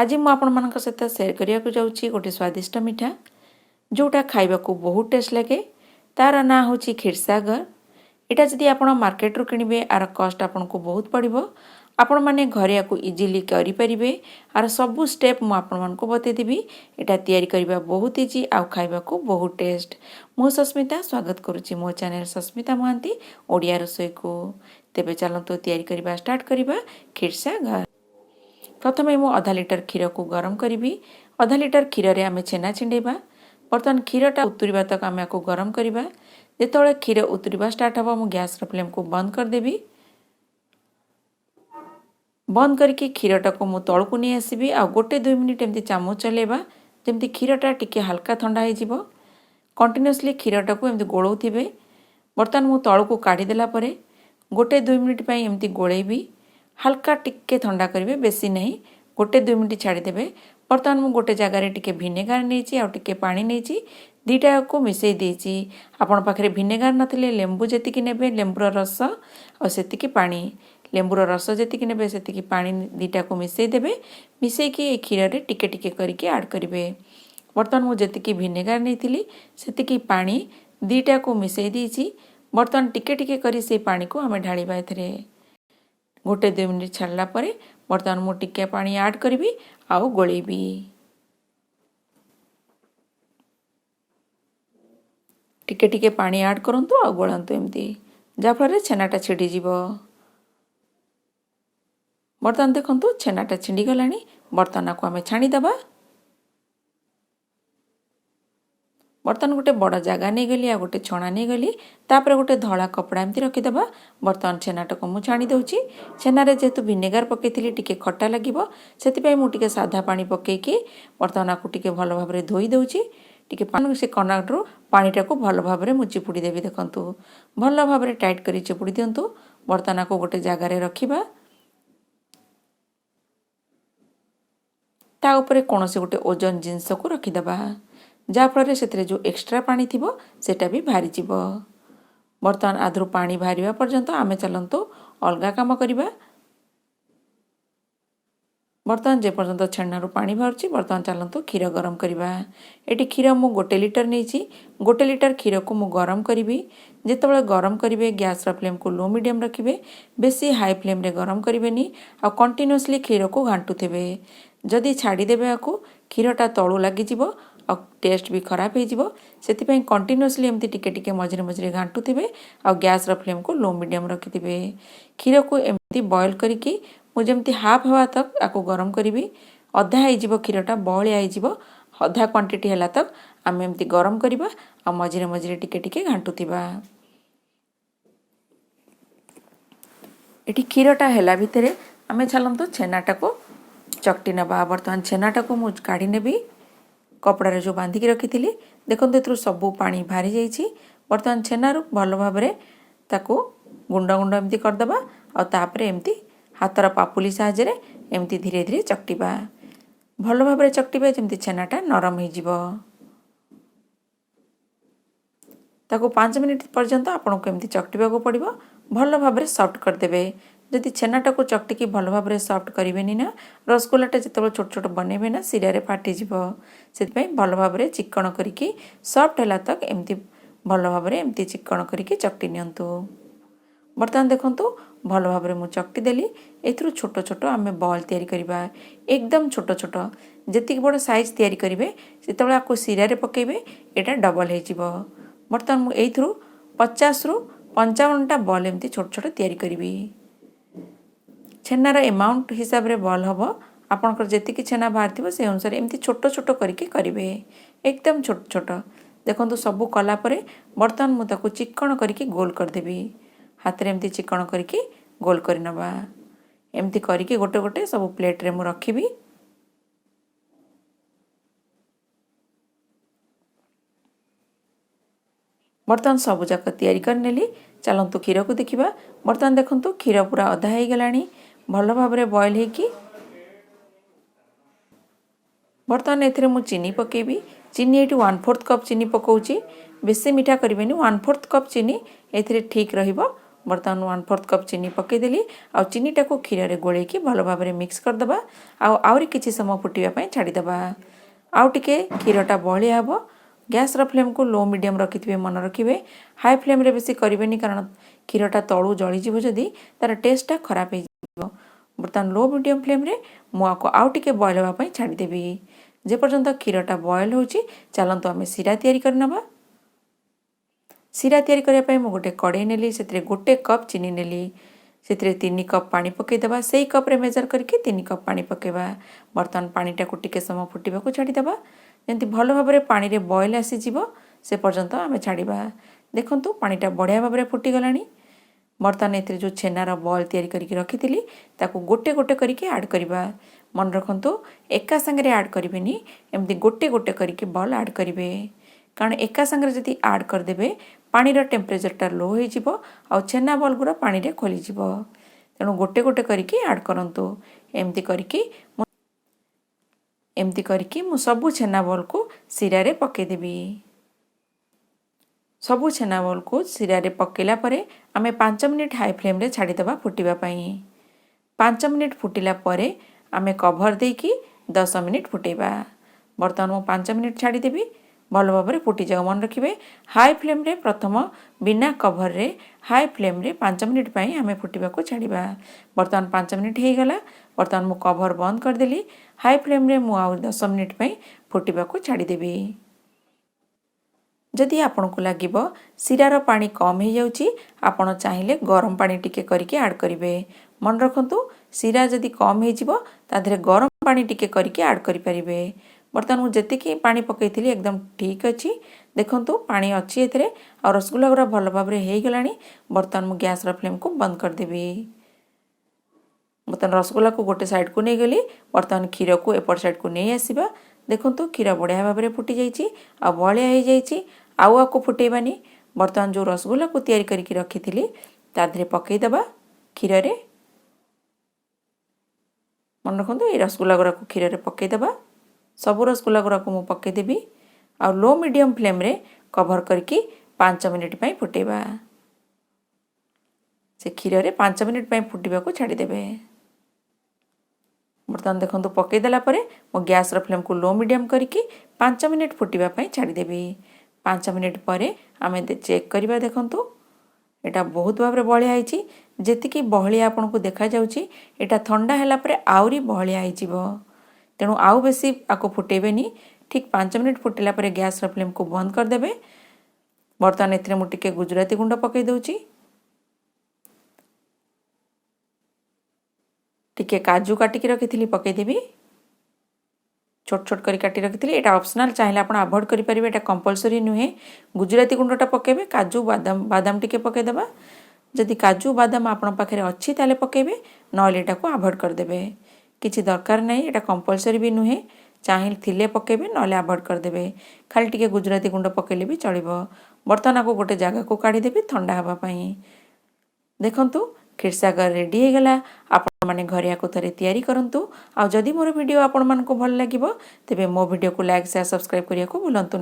आज मु आपनମାନଙ୍କ सहित शेयर करिया को जाउची गोटे स्वादिष्ट मिठा जोटा खाइबा को बहुत टेस्ट लगे। तार ना होची खीर सागर। एटा जदि आपण मार्केट रो किनिबे आर कॉस्ट आपन को बहुत पड़िबो। आपण माने घरे याकू इजीली करि परिबे। आर सब स्टेप मु आपण मान को बते देबी। एटा तयारी करिबा बहुत इजी आ खाइबा को बहुत टेस्ट। मु सस्मिता स्वागत करूची मो चैनल सस्मिता मोहांती ओडिया रोसई को। तेबे चलंतो तयारी करिबा स्टार्ट करिबा खीर सागर। प्रथमे मु आधा लिटर क्षीर को गरम करी। आधा लिटर क्षीर रे आमे छेना छिंडेबा। बर्तमान क्षीरटा उतुरिबा तक आमे को गरम करिबा। जेतोळे क्षीर उतुरिबा स्टार्ट हबो मु गैस रो फ्लेम को बंद कर देबी। बंद करके क्षीरटा को मु तळ को नै आसीबी आ गोटे 2 मिनिट एमती चामच चलेबा जेमती क्षीरटा टिके हल्का ठंडा हे जिवो। कंटीन्यूअसली क्षीरटा को एमती गोळौथिबे। बर्तमान मु तळ को काढी देला परे गोटे 2 मिनिट पई एमती गोळेबी। हल्का टिके ठंडा करेंगे बेसी नहीं गोटे 2 मिनिट छाड़ी देबे। बर्तमान मु गोटे जगार टिके भिनेगार नहीं आ टिके पानी नहीं दीटा को मिसई देची। आपण पाखरे भिनेगार नथिले लेंबू जेतिकी नेबे लेंबूर रस और सेतिकी पानी लेंबूर रस जेतिकी नेबे सेतिकी पानी दीटा को मिसई देबे। मिसई की ए क्षीर रे टिके टिके करके ऐड करिवे। बर्तमान मु जेतिकी भिनेगार नेथिली सेतिकी पानी दीटा को मिसई देची। बर्तमान टिके टिके करी से पानी को हमें ढालिबा एथरे। गोटे 2 मिनिट छाड़ला परे बर्तमान मु टिके पानी ऐड करी आउ गोलेबी। टिके टिके पानी ऐड करंतु आ गोळंतु एमती जा फଳରେ छेनाटा छिडी जीवो। बर्तमान देखंतु छेनाटा छिडी गलानी। बर्तमान को हमें छाणी दबा। बर्तमान गोटे बड़ जगह नहीं गली आ गोटे छणा नहीं गली तापर गोटे धला कपड़ा एमती रखीदबा। बर्तमान छेनाटा को मु छाणी दउची। छेना रे जेतु विनेगार पकेइथिली टिके खट्टा लागिबो सेति मु टिके साधा पानी पकेइकी बर्तमान आकु टिके भलो भाबरे धोई दउची। टिके पानी से कनाटरो पानीटा को भलो भाबरे मु चिपुडी देबी। देखंतु भलो भाबरे टाइट करी चिपुडी दियंतु। बर्तमान आकु गोटे जगह रे रखिबा। ता ऊपर कोनोसी गोटे ओजन जिंस को रखीदबा जा फଳରେ से जो एक्स्ट्रा पानी थी सेटा भी बाहरी जीवो। बर्तमान आधु पानी बाहर पर्यंत आमे चलंतु अलगा काम करिबा। बर्तमान जे पर्यंत छेनारू पानी बाहर बर्तमान चलंतु क्षीर गरम करिबा। एटी क्षीर मु 1 लिटर नहीं 1 लिटर क्षीर को मु गरम करी। जेतबेले गरम करिवे गैस रा फ्लेम को लो मीडियम रखिबे। बेसी हाई फ्लेम रे गरम करिवेनी आ कंटीन्यूअसली क्षीर को घांटुथिबे। जदि छाड़ी देबे आकु क्षीरटा तळु लागि जीवो आ टेस्ट भी खराब हो जीवो। सेति पई कंटीन्यूअसली एमती टिके टिके मझिरे मझिरे घांटुथिबे आ गैस रा फ्लेम को लो मीडियम रखिथिबे। क्षीर को एमती बॉयल करिकी मु जेमती हाफ हवा तक आकु गरम करी। अधा हो जीवो क्षीरटा बहलिया हो जीवो। अधा क्वांटिटी हला तक आमे एमती गरम करिबा आ मझिरे मझिरे टिके टिके घांटुथिबा। एटी क्षीरटा हला भितरे आमे छलंतो छेनाटा को चकटी नबा। बर्तमान छेनाटा को मु काढी नेबी कपड़ा रे जो बांधिकी रखी। देखो एथु सबू पानी बाहरी जाइए। बर्तमान छेनारू भल भाव ताकू गुंड गुंड एमती करदबा आ तापरे एमती हाथर पापुली साहाଯ୍ୟରେ एमती धीरे धीरे चकटिबा। भल भाव चकटिबा जेमती छेनाटा नरम हो जीवो। ताकू 5 मिनिट पर्यंत आपन को एमती चकटिबा को पड़िबो। भल भाव सॉफ्ट कर देबे। जदि छेनाटा को चकटिकी भल भाव सॉफ्ट करेनि ना रसगोलाटा जिते छोट छोट बनइबे ना सिरा फाटी जीवो। से भल भाव चिक्कण करिकी सॉफ्ट हला तक एमती भल भाव एमती चिक्कण करिकी चकटी नियंतु। बर्तमान देखंतु भल भाव मु चकटी देली। एथुरु छोट छोट आमे बॉल तयारी करिबा। एकदम छोट छोट जेतिक बड़ साइज तयारी करिवे सेतबेला आकु सिरा रे पकेइबे एटा डबल हे जीवो। बर्तमान मु एथुरु 50 रु 55 टा बॉल एमती छोट छोट तयारी करिबी। छेनार एमाउंट हिसाब रे बॉल हबो। आपनकर जेतिकी छेना बाहर थिबो से अनुसार एमती छोट छोट करिके करिवे। एकदम छोट छोट देखंतु सबु कला परे बर्तमान मु ताकू चिक्कण करिके गोल कर देबी। हाथ रे एमती चिक्कण करिके गोल करि नबा। एमती करिके गोटे गोटे सब प्लेट रे मु रखिबी। बर्तमान सबु जाक तयारी कर नेली। चलंतु क्षीर को देखिबा। बर्तमान देखंतु क्षीर पूरा अधा हे गलानी भल भाव बॉयल हेकी। बर्तमान एथिरे मु चीनी पकेबी। चीनी एठी 1/4 कप चीनी पकाउची। बेसी मीठा करिवेनी 1/4 कप चीनी एथिरे ठीक रहिबो। बर्तमान 1/4 कप चीनी पकईदेली आ चीनीटा को क्षीर में गोल भल भाव में मिक्स करदे आहरी किसी समय फुटापी छाड़ीदे आउ टे क्षीरटा बहलिया हम गैस फ्लेम को लो मीडियम रखिथे मन रखिए हाई फ्लेम रे बेसी करेंगे कारण क्षीरटा तलू जलीज जदि तार टेस्टा खराब हो बर्तमान लो मीडियम फ्लेम रे मुझे आउ टे बॉयल होगापी छाड़देवी जेपर्यंत क्षीरटा बॉयल हो चलतु आम सीरा तैयारी करनबा सीरा तैयारी करने मुझे गोटे कड़े नेली से गोटे कप चीनी नेली से 3 कप पानी पकईदेवा से कप रे मेजर करके 3 कप पानी पकेबा बर्तमान पानीटा को टिके समय फुटा को छाड़ीदेवा जमी भल भाव में पानी रे बॉयल आसीज से पर्यंत आम छाड़ा देखु पानीटा बढ़िया भाव में फुटीगला बर्तमान ए जो छेनार बॉल तैयारी करके रखी ताकू गोटे गोटे करके ऐड करवा मन रखु एका सांगे ऐड करेंगे एमती गोटे गोटे करके बॉल ऐड करेंगे कारण एका सांगे जदि ऐड करदे पानीर टेम्परेचरटा लो हो छेना बॉल गुरा पानी रे खोली तेणु गोटे गोटे करके ऐड करंतु एमती करके मु सबु छेना बॉल को सीरा रे पकईदेवी सबु छेना बॉल को सीरा रे पकेला परे आमे 5 मिनिट हाई फ्लेम रे छाड़ीदेवा फुटिबा पई 5 मिनिट फुटिला परे आमे कभर देकी 10 मिनिट फुटेबा बर्तमान मु 5 मिनिट छाड़ीदेवी भल भाव में फुटी जाओ मन रखिए हाई फ्लेम रे प्रथम बिना कभर रे हाई फ्लेम रे 5 मिनिट पई आमे फुटिबा को छाड़ीबा बर्तमान 5 मिनिट हो गला बर्तमान मु कभर बंद करदेली हाई फ्लेम रे मु आउ 10 मिनिट पई फुटिबा को छाड़ीदेवी जदि आपन को लागिबो सीरार पानी कम हो जाउची आपण चाहिले गरम पानी टिके करके ऐड करिवे मन रखंतु सीरा जदि कम हो जिवो ताधरे गरम पानी टिके करके ऐड करि परिबे बर्तमान मुझे जी पानी पकईली एकदम ठीक अच्छी देखु पानी अच्छी एथिरे आ रसगुल्ला गुरा भल भाव में हो गला बर्तमान मु गैस फ्लेम को बंद करदेवी बर्तमान रसगुल्ला को गोटे साइड को नहीं गली बर्तमान क्षीर को एपट साइड को नहीं आसवा देखु क्षीर बढ़िया भाव में फुटी जाइए आ बलिया हो जाइए आउ आपको फुटेबानी बर्तमान जो रसगुल्ला को तैयारी करके रखी थी ताधरे पकईदेवा क्षीर रे मन रखु ये रसगुल्ला गुरा को क्षीर रे पकईदेवा सबू रसगुल्ला गुरा को मुझे पकईदेवी आ लो मीडियम फ्लेम रे कभर करके 5 मिनिट पई फुटेबा से क्षीर रे 5 मिनिट पई फुटिबा को छाड़ीदेवे बर्तमान देखो पकईदेला मो गैस फ्लेम को लो मीडियम करके 5 मिनिट फुटिबा पई छाड़ीदेवी 5 मिनिट पर आम चेक करवा देखु एटा बहुत भाव में बलिया होती जी बहलिया आपन को देखा जाउची एटा ठंडा हैला परे आउरी बहलिया हो तेणु आउ बेसी आपको फुटेबेनी ठीक 5 मिनिट फुटिला परे गैस फ्लेम को बंद करदेवे बर्तमान एथिरे मु टिके गुजराती गुंड पकई दउची टिके काजू काटिकी रखी पकईदेवी छोट छोट करी काटी रखी एटा ऑप्शनल चाहिए आप अवॉइड करेंगे एटा कंपलसरी नुहे गुजराती गुंडटा पकेबे काजू बादाम टिके पकईदेवा जदि काजू बादाम आपण पाखे अच्छी ताले पकेबे नॉल एटा को अवॉइड करदेबे किसी दरकार नहीं एटा कंपलसरी भी नुहे चाहिए थिले पकेबे नॉले अवॉइड करदेबे खाली टिके गुजराती गुंड पकेले भी चलिबो बर्तमान को गोटे जगह को काढ़ीदेवी ठंडा हवा पाई देखंतु खीर सागर रेडी हो गला आपण माने घरे या थरे तैयारी करंतु आ जदि मोर वीडियो आपण मान को भल लागिबो तेबे मो वीडियो को लाइक शेयर सब्सक्राइब करिया को भूलंतु।